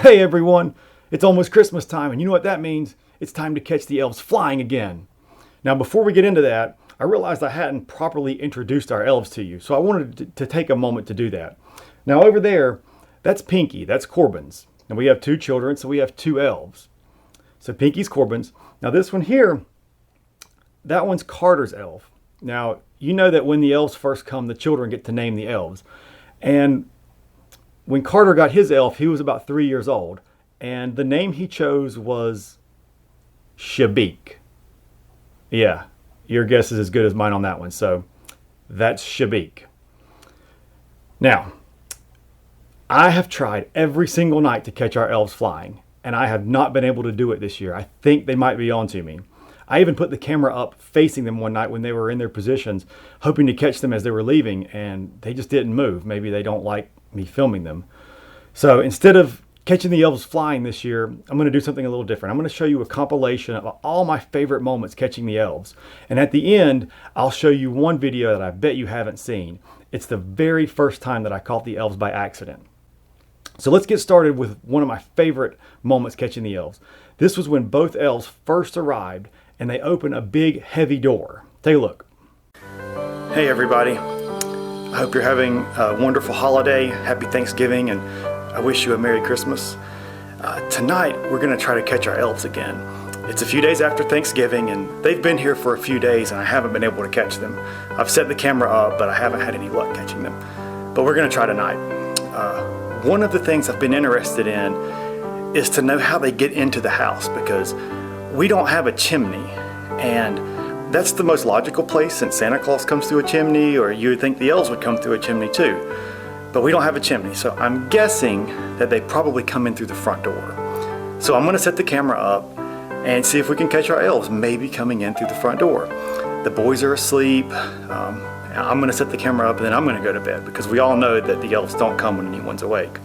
Hey everyone, it's almost Christmas time, and you know what that means? It's time to catch the elves flying again. Now, before we get into that, I realized I hadn't properly introduced our elves to you, so I wanted to take a moment to do that. Now, over there, that's Pinky, that's Corbin's. And we have two children, so we have two elves. So Pinky's Corbin's. Now, this one here, that one's Carter's elf. Now, you know that when the elves first come, the children get to name the elves. And when Carter got his elf, he was about 3 years old, and the name he chose was Shabik. Yeah, your guess is as good as mine on that one. So that's Shabik. Now, I have tried every single night to catch our elves flying, and I have not been able to do it this year. I think they might be on to me. I even put the camera up facing them one night when they were in their positions, hoping to catch them as they were leaving, and they just didn't move. Maybe they don't like me filming them. So instead of catching the elves flying this year, I'm going to do something a little different. I'm going to show you a compilation of all my favorite moments catching the elves. And at the end, I'll show you one video that I bet you haven't seen. It's the very first time that I caught the elves by accident. So let's get started with one of my favorite moments catching the elves. This was when both elves first arrived and they opened a big heavy door. Take a look. Hey everybody. I hope you're having a wonderful holiday. Happy Thanksgiving, and I wish you a Merry Christmas. Tonight we're going to try to catch our elves again. It's a few days after Thanksgiving and they've been here for a few days and I haven't been able to catch them. I've set the camera up, but I haven't had any luck catching them. But we're going to try tonight. One of the things I've been interested in is to know how they get into the house, because we don't have a chimney, and that's the most logical place since Santa Claus comes through a chimney, or you would think the elves would come through a chimney too. But we don't have a chimney, so I'm guessing that they probably come in through the front door. So I'm going to set the camera up and see if we can catch our elves maybe coming in through the front door. The boys are asleep. I'm going to set the camera up and then I'm going to go to bed, because we all know that the elves don't come when anyone's awake.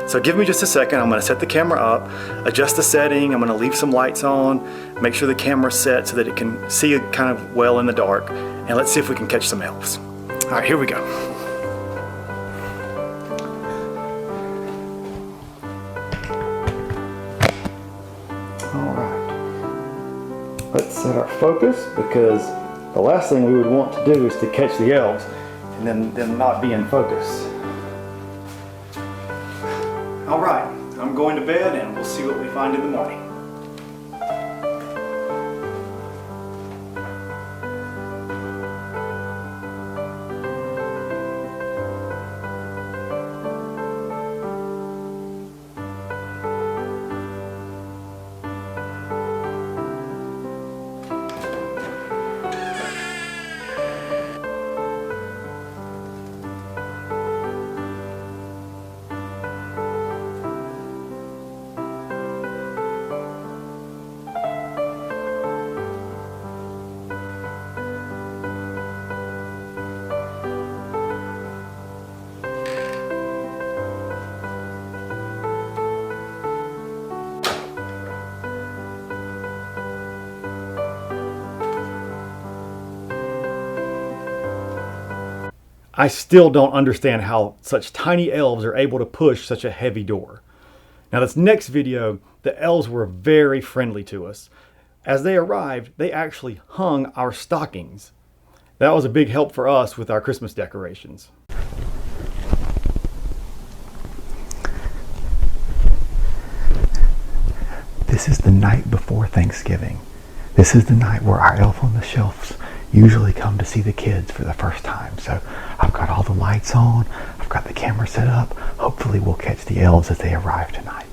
So give me just a second. I'm going to set the camera up, adjust the setting. I'm going to leave some lights on, make sure the camera's set so that it can see kind of well in the dark, and let's see if we can catch some elves. All right, here we go. All right. Let's set our focus, because the last thing we would want to do is to catch the elves and then them not be in focus. All right, I'm going to bed and we'll see what we find in the morning. I still don't understand how such tiny elves are able to push such a heavy door. Now, this next video, the elves were very friendly to us. As they arrived, they actually hung our stockings. That was a big help for us with our Christmas decorations. This is the night before Thanksgiving. This is the night where our elf on the shelves usually come to see the kids for the first time. So I've got all the lights on, I've got the camera set up. Hopefully we'll catch the elves as they arrive tonight.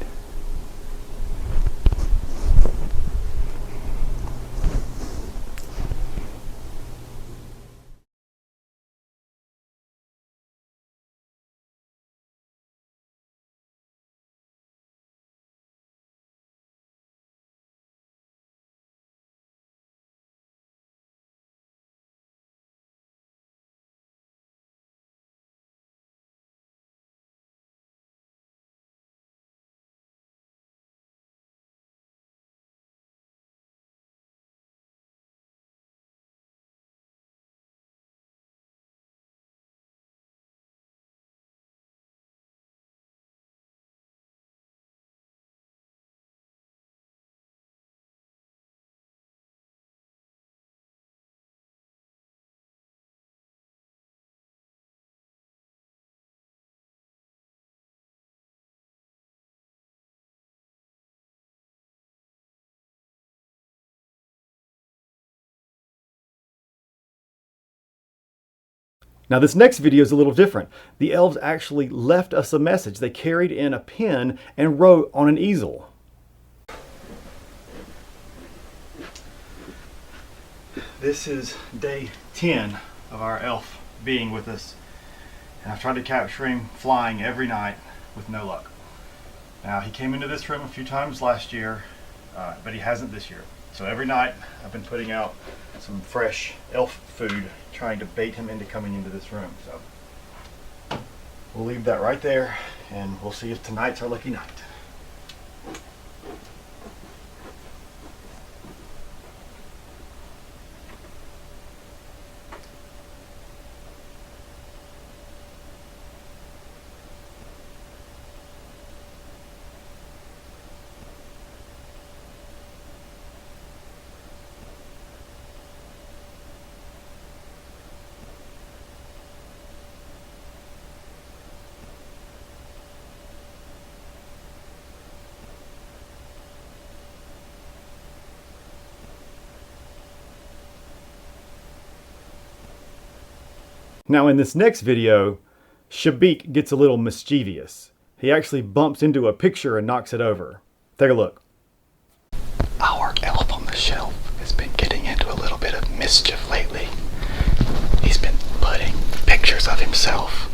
Now this next video is a little different. The elves actually left us a message. They carried in a pen and wrote on an easel. This is day 10 of our elf being with us. And I've tried to capture him flying every night with no luck. Now he came into this room a few times last year, but he hasn't this year. So every night I've been putting out some fresh elf food, trying to bait him into coming into this room. So we'll leave that right there, and we'll see if tonight's our lucky night. Now in this next video, Shabik gets a little mischievous. He actually bumps into a picture and knocks it over. Take a look. Our elf on the shelf has been getting into a little bit of mischief lately. He's been putting pictures of himself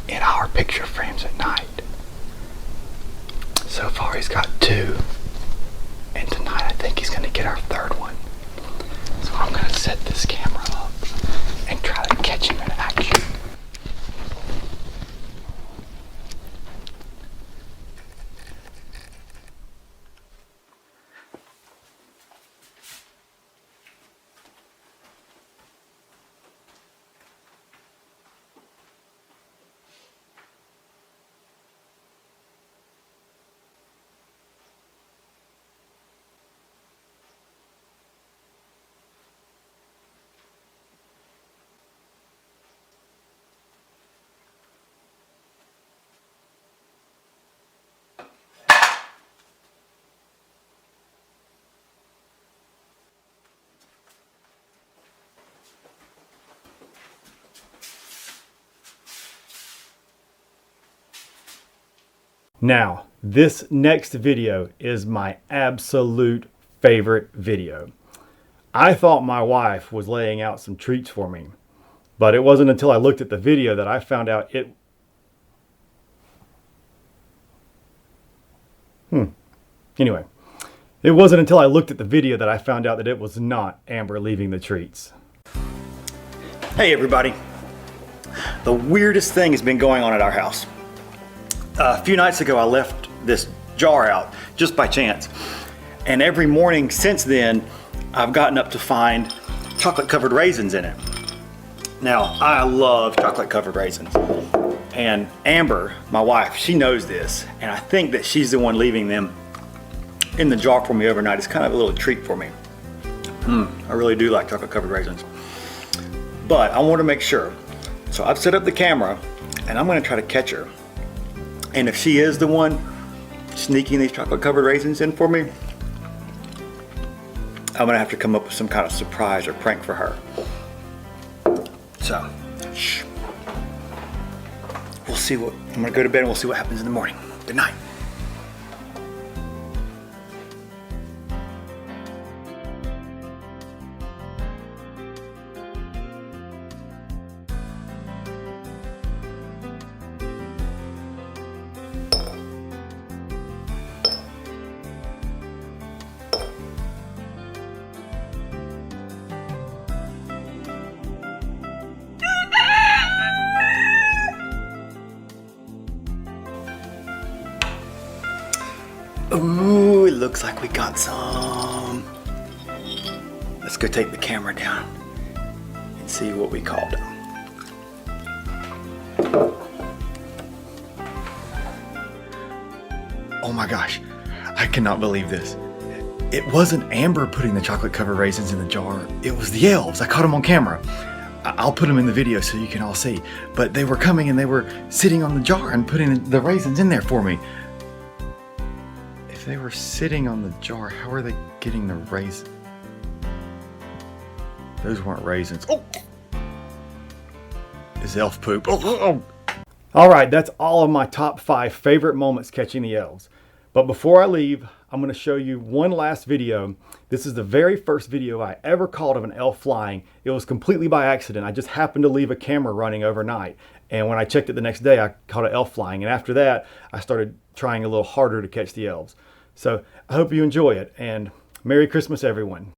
in our picture frames at night. So far he's got 2, and tonight I think he's going to get our 3rd one. So I'm going to set this camera up and try to catch him in action. Now, this next video is my absolute favorite video. I thought my wife was laying out some treats for me, but it wasn't until I looked at the video that I found out it... Anyway, it wasn't until I looked at the video that I found out that it was not Amber leaving the treats. Hey everybody. The weirdest thing has been going on at our house. A few nights ago I left this jar out just by chance, and every morning since then I've gotten up to find chocolate covered raisins in it. Now I love chocolate covered raisins, and Amber, my wife, she knows this, and I think that she's the one leaving them in the jar for me overnight. It's kind of a little treat for me. I really do like chocolate covered raisins, but I want to make sure, so I've set up the camera and I'm going to try to catch her. And if she is the one sneaking these chocolate covered raisins in for me, I'm gonna have to come up with some kind of surprise or prank for her. So, shh. We'll see what, I'm gonna go to bed and we'll see what happens in the morning. Good night. Ooh, it looks like we got some. Let's go take the camera down and see what we called them. Oh my gosh, I cannot believe this. It wasn't Amber putting the chocolate covered raisins in the jar, it was the elves. I caught them on camera. I'll put them in the video so you can all see. But they were coming and they were sitting on the jar and putting the raisins in there for me. If they were sitting on the jar, how are they getting the raisins? Those weren't raisins. Oh! is elf poop. All right, that's all of my top 5 favorite moments catching the elves. But before I leave, I'm going to show you one last video. This is the very first video I ever caught of an elf flying. It was completely by accident. I just happened to leave a camera running overnight. And when I checked it the next day, I caught an elf flying. And after that, I started trying a little harder to catch the elves. So I hope you enjoy it, and Merry Christmas, everyone.